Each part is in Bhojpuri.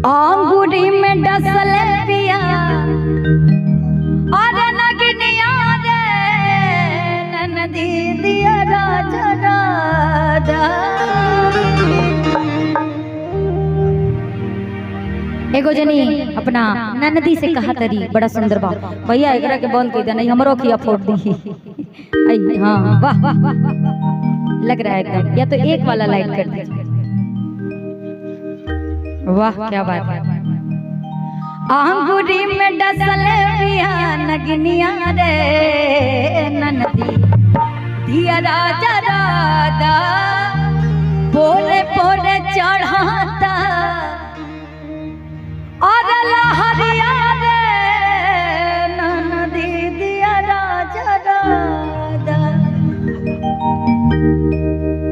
आंगुरी में डसल पिया और नगनिया रे ननदी दिया राजा राजा। एगो जनी अपना ननदी से कहा तरी बड़ा सुंदर बा, भैया एकरा के बंद कर दे नहीं हमरो की अफोर्ड दी। हाँ वाह वाह लग रहा है एकदम, या तो एक वाला लाइट कर दीजिए। वाह क्या बात है। आंगुरी में डसल पिया नगनिया रे ननदी दिया राजा राजा। पोरे पोरे चढ़ाता और लहरिया रे ननदी दिया राजा राजा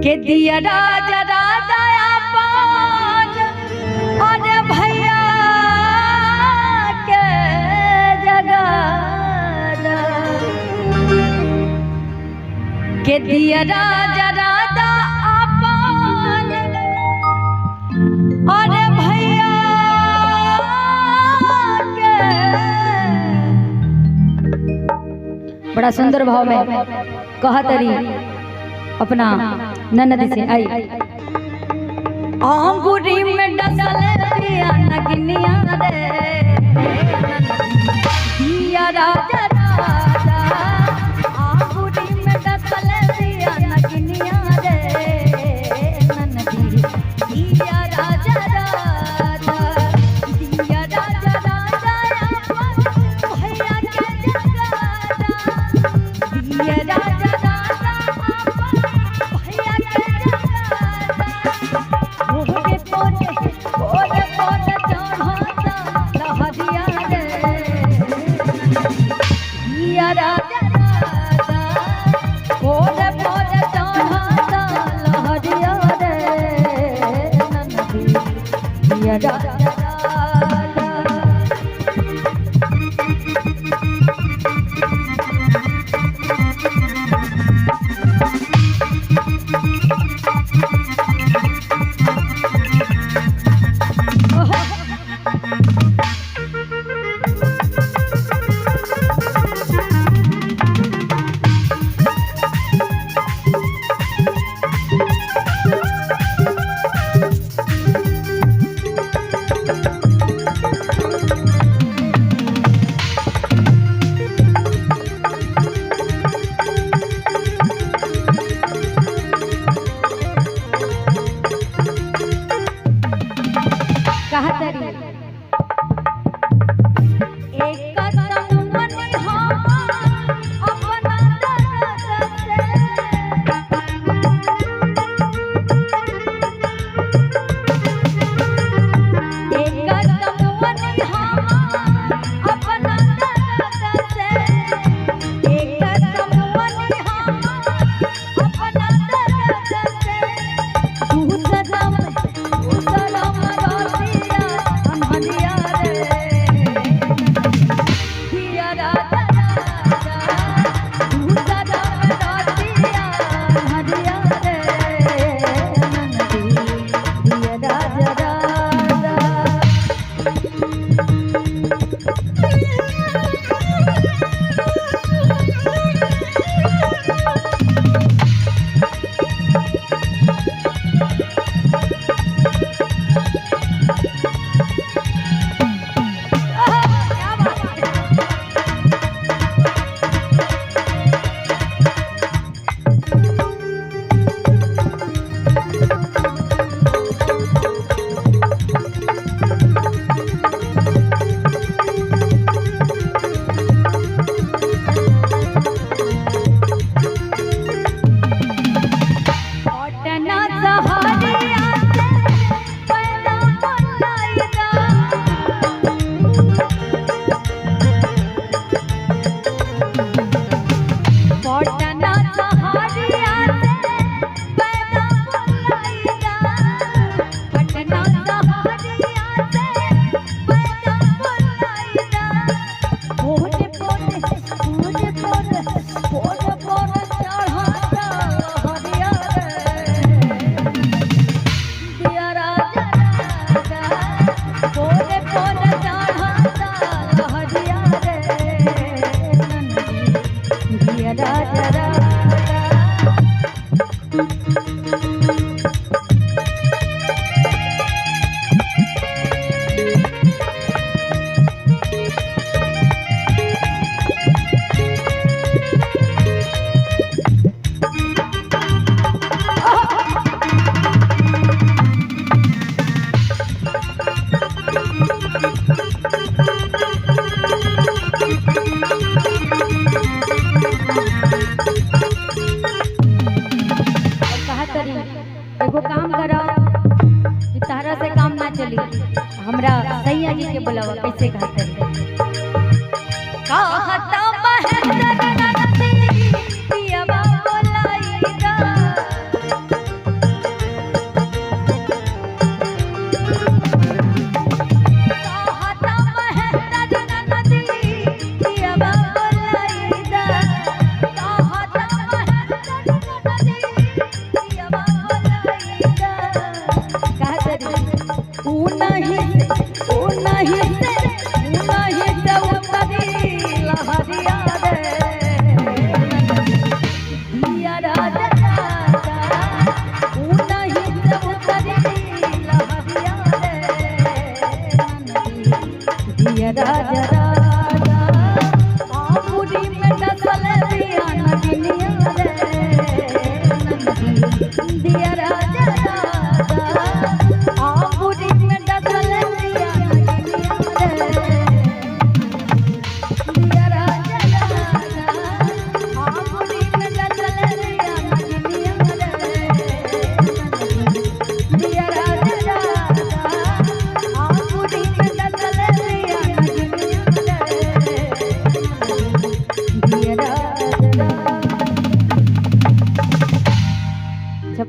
के दिया राजा राजा अपन और भैया के जगा के दिया राजा राजा अपन और भैया के। बड़ा सुंदर भाव में कहा तरी अपना ननदी से आई। आंगुरी में डसल पिया नगनिया रे दिया राजा राजा। आंगुरी में डसल पिया नगनिया रे ननदी दिया राजा राजा। दिया राजा राजा अपन भैया के जगाना। दिया राजा राजा अपन भैया के जगाना। पोरे पोरे पोरे पोरे चढ़ाता लहरिया रे दिया राजा राजा। पोरे पोरे चढ़ाता लहरिया रे ननदी दिया राजा राजा। कहा तरी एक कदम मनी हम अपना दर्द से। एक कदम मनी हम अपना दर्द से। एक कदम मनी हम अपना दर्द से। तू सनम रोतिया हमारिया रे काम ना चली हमरा सैया जी के बुलावा कैसे कहते कहता महेंद्र नंदी पियवा बोलाईदा कहता महेंद्र नंदी पियवा बोलाईदा कहता महेंद्र नंदी पियवा बोलाईदा कहतरी ऊ नहीं से उतरी लहरिया रे दिया राजा ऊ नहीं से उतरी लहरिया रे दिया राजा